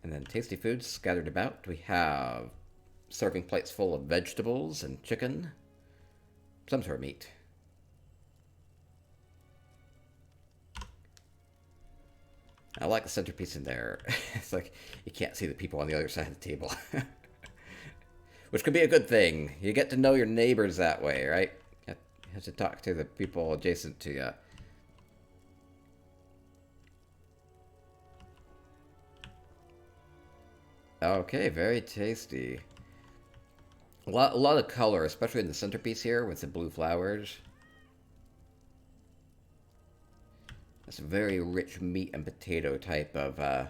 And then tasty foods scattered about. We have serving plates full of vegetables and chicken. Some sort of meat. I like the centerpiece in there. It's like you can't see the people on the other side of the table. Which could be a good thing. You get to know your neighbors that way, right? You have to talk to the people adjacent to you. Okay, very tasty. A lot of color, especially in the centerpiece here with the blue flowers. It's a very rich meat and potato type of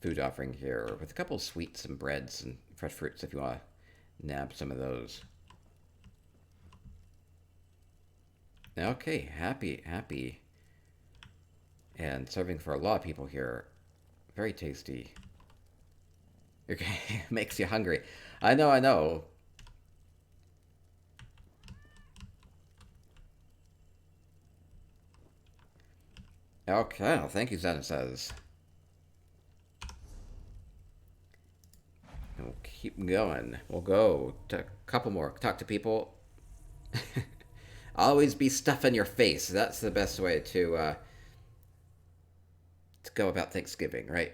food offering here, with a couple of sweets and breads and fresh fruits if you want to nab some of those. Okay, happy. And serving for a lot of people here. Very tasty. Okay, makes you hungry. I know. Okay, well, thank you, Xenus. We'll keep going. We'll go to a couple more. Talk to people. Always be stuff in your face. That's the best way to go about Thanksgiving, right?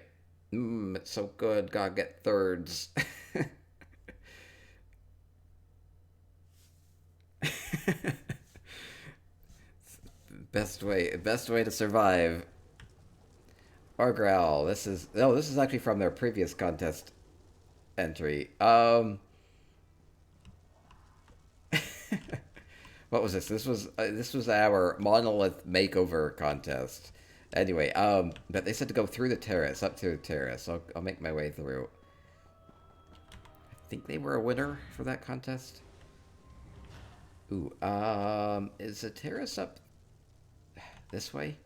It's so good. Gotta get thirds. Best way to survive. Or growl. This is actually from their previous contest entry. What was this? This was our monolith makeover contest. Anyway, but they said to go through the terrace, up through the terrace. I'll make my way through. I think they were a winner for that contest. Ooh, is the terrace up this way?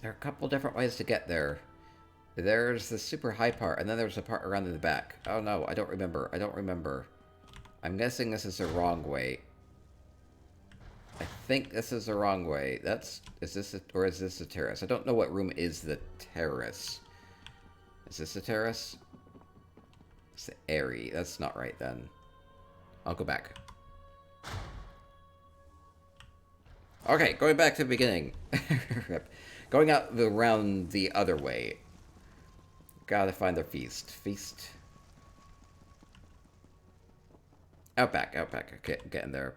There are a couple different ways to get there. There's the super high part, and then there's the part around in the back. Oh no, I don't remember. I don't remember. I'm guessing this is the wrong way. I think this is the wrong way. Is this the terrace? I don't know what room is the terrace. Is this the terrace? It's the airy. That's not right then. I'll go back. Okay, going back to the beginning. Going out around the other way. Gotta find their feast. Feast. Outback. Getting there.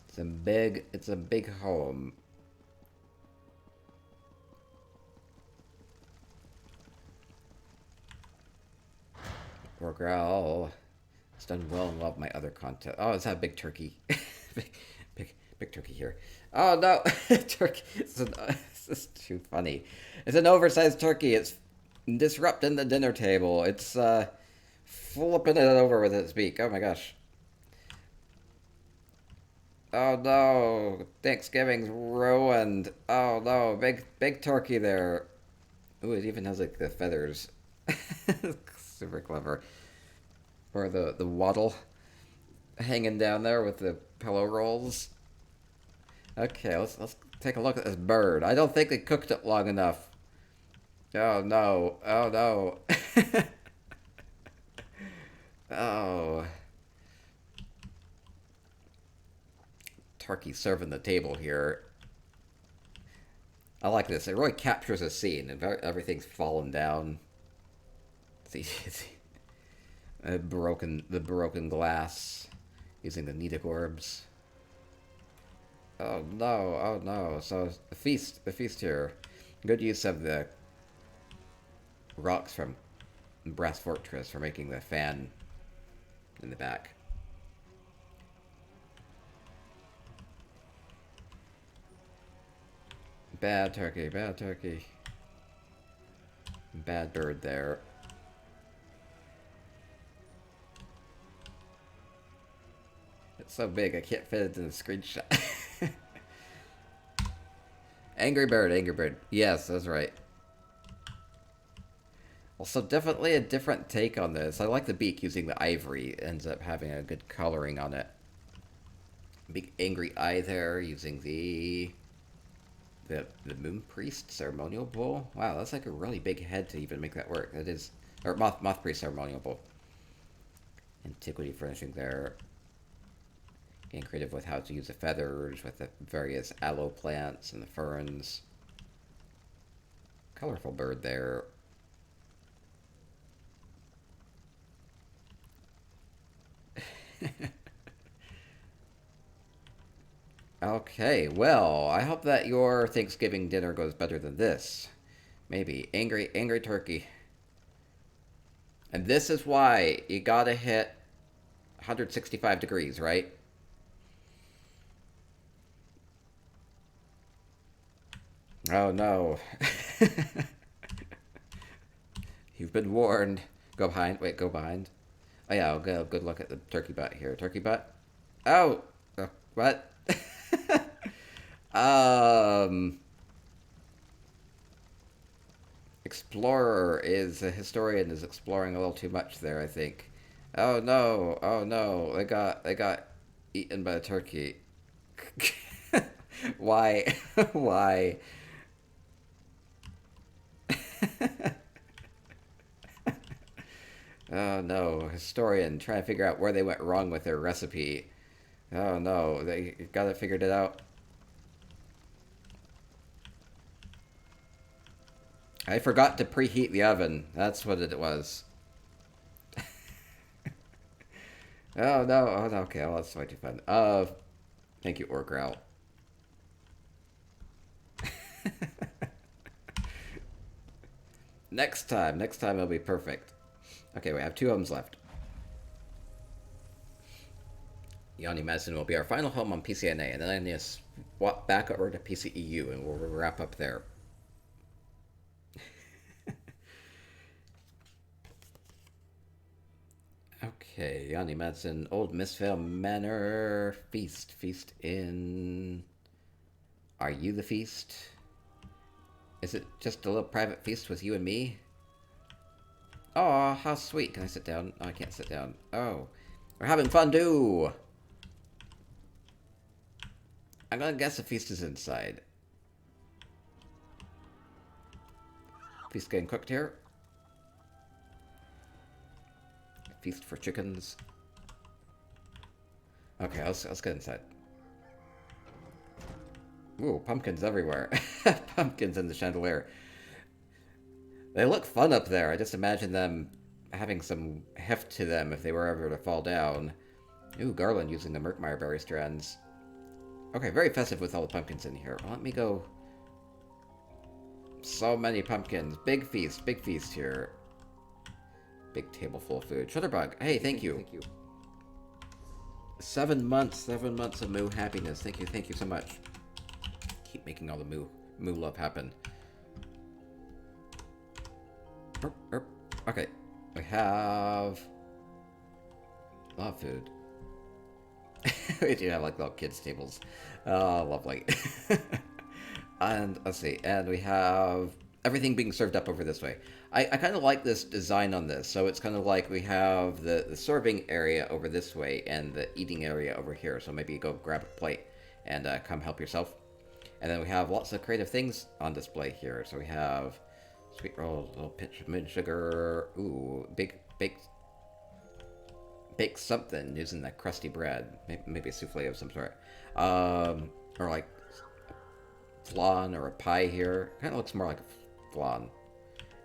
It's a big home. Poor growl. It's done well and love my other content. Oh, it's that big turkey. big turkey here. Oh no, turkey. This is too funny. It's an oversized turkey. It's disrupting the dinner table. It's flipping it over with its beak. Oh my gosh. Oh no, Thanksgiving's ruined. Oh no, big turkey there. Ooh, it even has like the feathers. Super clever. Or the waddle hanging down there with the pillow rolls. Okay, let's take a look at this bird. I don't think they cooked it long enough. Oh no. Oh no. Oh. Turkey serving the table here. I like this. It really captures a scene, and everything's fallen down. See, the broken glass, using the kneaded orbs. Oh no! Oh no! So the feast here. Good use of the rocks from Brass Fortress for making the fan in the back. Bad turkey, bad turkey. Bad bird there. It's so big I can't fit it in the screenshot. Angry bird, angry bird. Yes, that's right. Also, definitely a different take on this. I like the beak using the ivory. It ends up having a good coloring on it. Big angry eye there using the Moon Priest ceremonial bowl. Wow, that's like a really big head to even make that work. That is, or Moth Priest ceremonial bowl. Antiquity furnishing there. Getting creative with how to use the feathers, with the various aloe plants and the ferns. Colorful bird there. Okay, well, I hope that your Thanksgiving dinner goes better than this. Maybe. Angry turkey. And this is why you gotta hit 165 degrees, right? Oh no. You've been warned. Go behind. Wait, go behind. Oh yeah, I'll go. Good look at the turkey butt here. Turkey butt. Oh! What? Explorer is a historian is exploring a little too much there, I think. Oh no! Oh no! They got eaten by a turkey. Why? Why? Oh no, historian trying to figure out where they went wrong with their recipe. Oh no, they got it figured it out. I forgot to preheat the oven. That's what it was. Oh no, oh no, okay, well that's way too fun. Thank you, Orgrowl. Next time it'll be perfect. Okay, we have 2 homes left. Yanni Madison will be our final home on PCNA, and then I need to swap back over to PCEU, and we'll wrap up there. Okay, Yanni Madison, Old Mistvale Manor, Feast. Feast in... Are you the feast? Is it just a little private feast with you and me? Oh, how sweet. Can I sit down? Oh, I can't sit down. Oh, we're having fondue! I'm gonna guess the feast is inside. Feast getting cooked here. Feast for chickens. Okay, let's get inside. Ooh, pumpkins everywhere. Pumpkins in the chandelier. They look fun up there. I just imagine them having some heft to them if they were ever to fall down. Ooh, Garland using the Merkmeyer berry strands. Okay, very festive with all the pumpkins in here. Well, let me go. So many pumpkins. Big feast here. Big table full of food. Shutterbug, hey, thank you. Thank you. 7 months of moo happiness. Thank you so much. Keep making all the moo love happen. Okay, we have a lot of food. We do have like little kids tables. Oh, lovely. And let's see, and we have everything being served up over this way. I kind of like this design on this. So it's kind of like we have the serving area over this way and the eating area over here. So maybe you go grab a plate and come help yourself. And then we have lots of creative things on display here. So we have sweet rolls, a little pinch of moon sugar. Ooh, baked something using that crusty bread. Maybe a souffle of some sort. Or like flan or a pie here. Kind of looks more like a flan.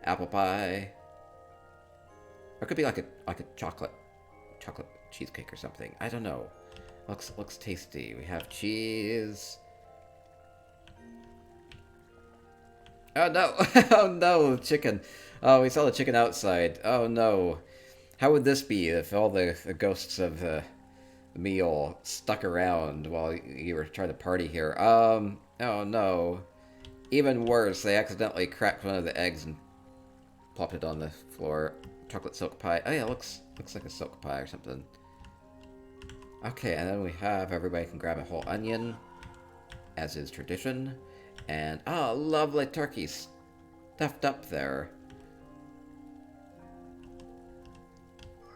Apple pie. Or it could be like a chocolate cheesecake or something. I don't know. Looks tasty. We have cheese. Oh no! Oh no, chicken. Oh, we saw the chicken outside. Oh no. How would this be if all the ghosts of the meal stuck around while you were trying to party here? Oh no. Even worse, they accidentally cracked one of the eggs and plopped it on the floor. Chocolate silk pie. Oh yeah, looks like a silk pie or something. Okay, and then we have everybody can grab a whole onion, as is tradition. And, oh, lovely turkey stuffed up there.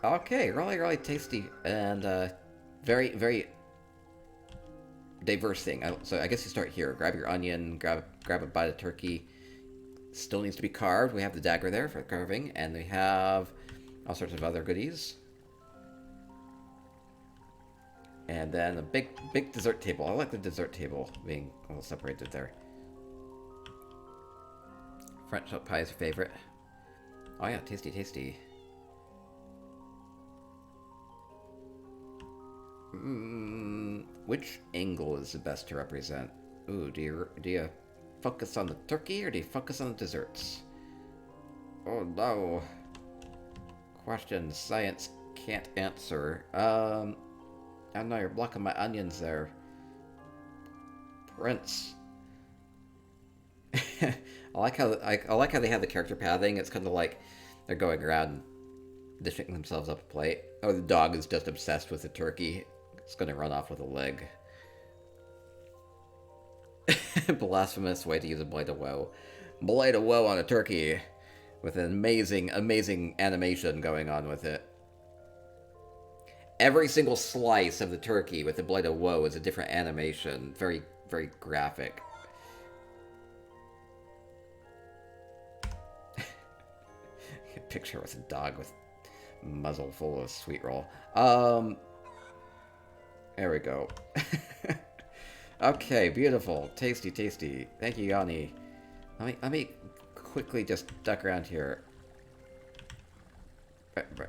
Okay, really tasty and very, very diverse thing. So I guess you start here. Grab your onion, grab a bite of turkey. Still needs to be carved. We have the dagger there for carving, and we have all sorts of other goodies. And then a big dessert table. I like the dessert table being all separated there. French nut pie is your favorite. Oh yeah, tasty. Which angle is the best to represent? Ooh, do you focus on the turkey or do you focus on the desserts? Oh no. Question science can't answer. Oh no, you're blocking my onions there. Prince. I like how they have the character pathing. It's kind of like they're going around dishing themselves up a plate. Oh, the dog is just obsessed with the turkey. It's going to run off with a leg. Blasphemous way to use a blade of woe. Blade of woe on a turkey with an amazing animation going on with it. Every single slice of the turkey with the blade of woe is a different animation. Very, very graphic. Picture with a dog with muzzle full of sweet roll. There we go. Okay, beautiful. Tasty. Thank you, Yanni. Let me quickly just duck around here.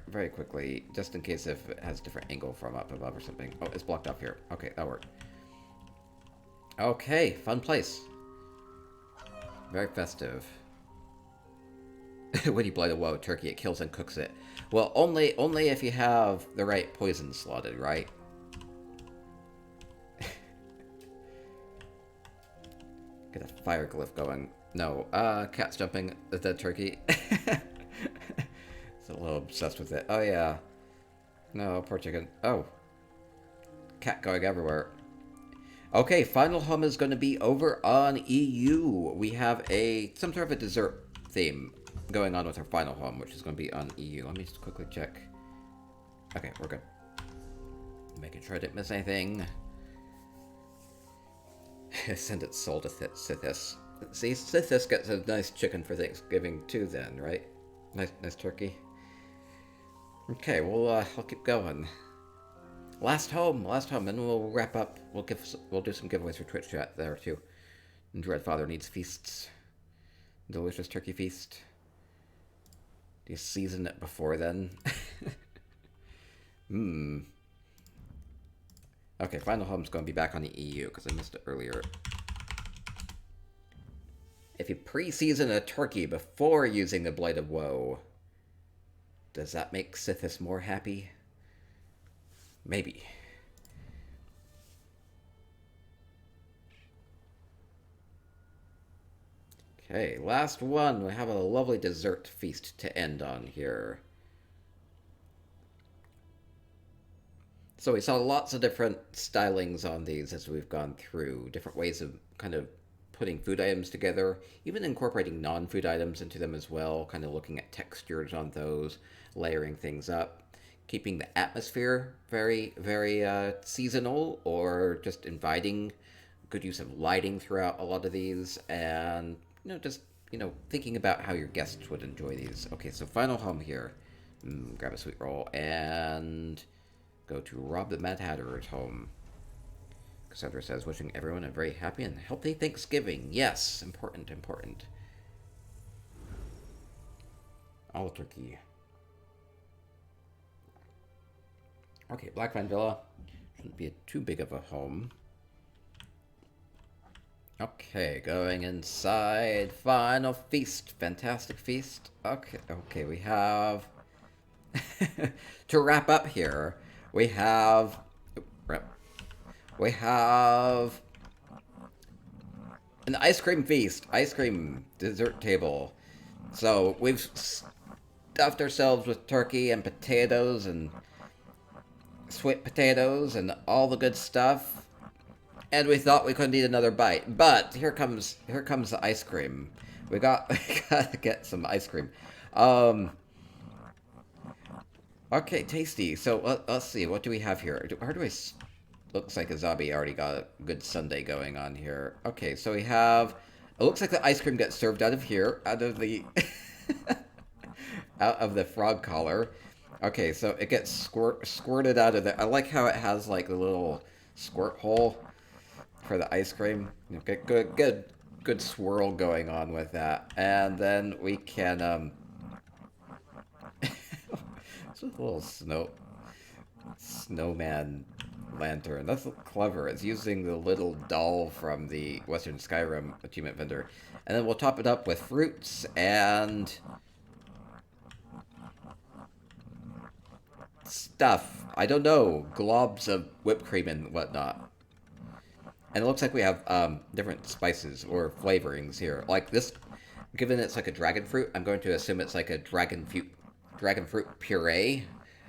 very quickly, just in case if it has a different angle from up above or something. Oh, it's blocked off here. Okay, that worked. Okay, fun place. Very festive. When you blight a wild turkey, it kills and cooks it. Well, only if you have the right poison slotted, right? Get a fire glyph going. No, cat's jumping the dead turkey. It's a little obsessed with it. Oh, yeah. No, poor chicken. Oh. Cat going everywhere. Okay, final home is going to be over on EU. We have some sort of a dessert theme going on with our final home, which is going to be on EU. Let me just quickly check. Okay, we're good. Making sure I didn't miss anything. Send its soul to Sithis. See, Sithis gets a nice chicken for Thanksgiving too then, right? Nice turkey. Okay, well, I'll keep going. Last home, and we'll wrap up. We'll do some giveaways for Twitch chat there too. And Dreadfather needs feasts. Delicious turkey feast. Do you season it before then? Okay, final home's going to be back on the EU because I missed it earlier. If you pre-season a turkey before using the Blight of Woe, does that make Sithis more happy? Maybe. Okay, last one. We have a lovely dessert feast to end on here. So we saw lots of different stylings on these as we've gone through. Different ways of kind of putting food items together. Even incorporating non-food items into them as well. Kind of looking at textures on those. Layering things up. Keeping the atmosphere very, very seasonal, or just inviting. Good use of lighting throughout a lot of these, and just thinking about how your guests would enjoy these. Okay, so final home here. Grab a sweet roll and go to Rob the Mad Hatter's home. Cassandra says, wishing everyone a very happy and healthy Thanksgiving. Yes, important. All turkey. Okay, Blackvine Villa. Shouldn't be too big of a home. Okay, going inside. Final feast. Fantastic feast. Okay, we have... to wrap up here, we have... an ice cream feast. Ice cream dessert table. So, we've stuffed ourselves with turkey and potatoes and sweet potatoes and all the good stuff, and we thought we couldn't eat another bite, but here comes the ice cream. We gotta get some ice cream. Okay, tasty. So let's see, what do we have here? Looks like Azabi already got a good sundae going on here. Okay, so we have, it looks like the ice cream gets served out of here, out of the out of the frog collar. Okay, so it gets squirted out of there. I like how it has like a little squirt hole for the ice cream. Okay, good swirl going on with that. And then we can it's a little snowman lantern. That's clever. It's using the little doll from the Western Skyrim achievement vendor. And then we'll top it up with fruits and stuff. I don't know. Globs of whipped cream and whatnot. And it looks like we have different spices or flavorings here. Like this, given it's like a dragon fruit, I'm going to assume it's like a dragon fruit puree.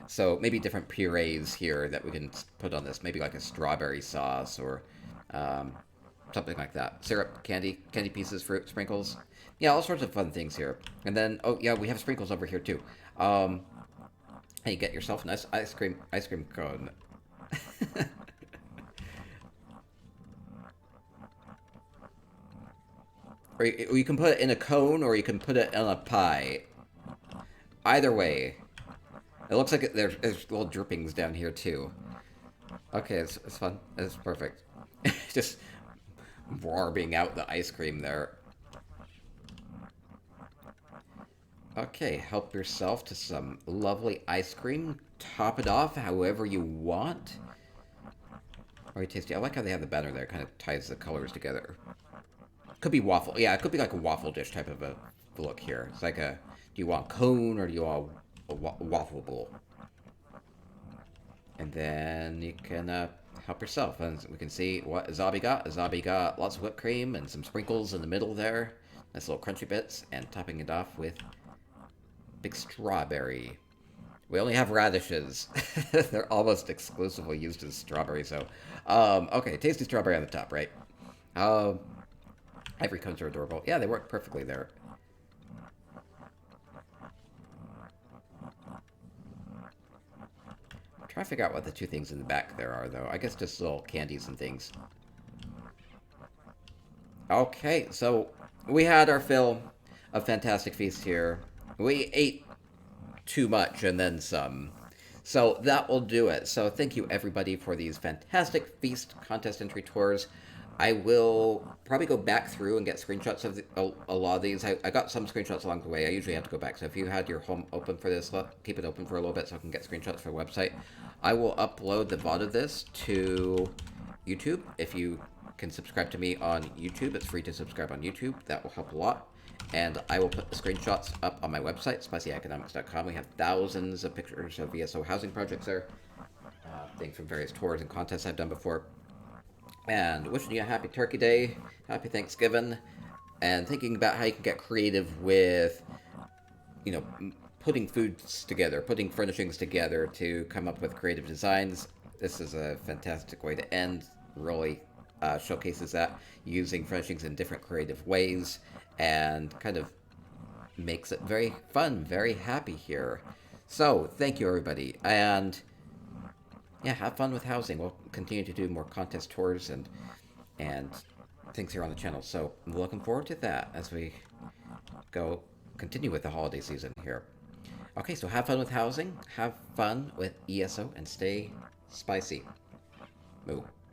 So maybe different purees here that we can put on this. Maybe like a strawberry sauce or something like that. Syrup, candy pieces, fruit, sprinkles. Yeah, all sorts of fun things here. And then, oh yeah, we have sprinkles over here too. Hey, get yourself a nice ice cream cone. Or you can put it in a cone, or you can put it in a pie. Either way. It looks like there's little drippings down here, too. Okay, it's fun. It's perfect. Just warbing out the ice cream there. Okay, help yourself to some lovely ice cream. Top it off however you want. Very tasty. I like how they have the banner there. It kind of ties the colors together. Could be waffle. Yeah, it could be like a waffle dish type of a look here. It's like a, do you want cone or do you want a waffle bowl? And then you can help yourself. And we can see what Azabi got. Azabi got lots of whipped cream and some sprinkles in the middle there. Nice little crunchy bits. And topping it off with big strawberry. We only have radishes. They're almost exclusively used as strawberry, so... okay, tasty strawberry on the top, right? Ivory cones are adorable. Yeah, they work perfectly there. I'm trying to figure out what the two things in the back there are, though. I guess just little candies and things. Okay, so we had our fill of Fantastic Feast here. We ate too much and then some. So that will do it. So thank you everybody for these fantastic feast contest entry tours. I will probably go back through and get screenshots of a lot of these. I got some screenshots along the way. I usually have to go back. So if you had your home open for this, keep it open for a little bit so I can get screenshots for the website. I will upload the VOD of this to YouTube. If you can subscribe to me on YouTube, it's free to subscribe on YouTube. That will help a lot. And I will put the screenshots up on my website, spicyeconomics.com. We have thousands of pictures of ESO housing projects there. Things from various tours and contests I've done before. And wishing you a happy Turkey Day, happy Thanksgiving, and thinking about how you can get creative with, you know, putting foods together, putting furnishings together to come up with creative designs. This is a fantastic way to end. Really showcases that, using furnishings in different creative ways, and kind of makes it very fun, very happy here. So, thank you everybody, and yeah, have fun with housing. We'll continue to do more contest tours and things here on the channel, so I'm looking forward to that as we continue with the holiday season here. Okay, so have fun with housing, have fun with ESO, and stay spicy. Moo.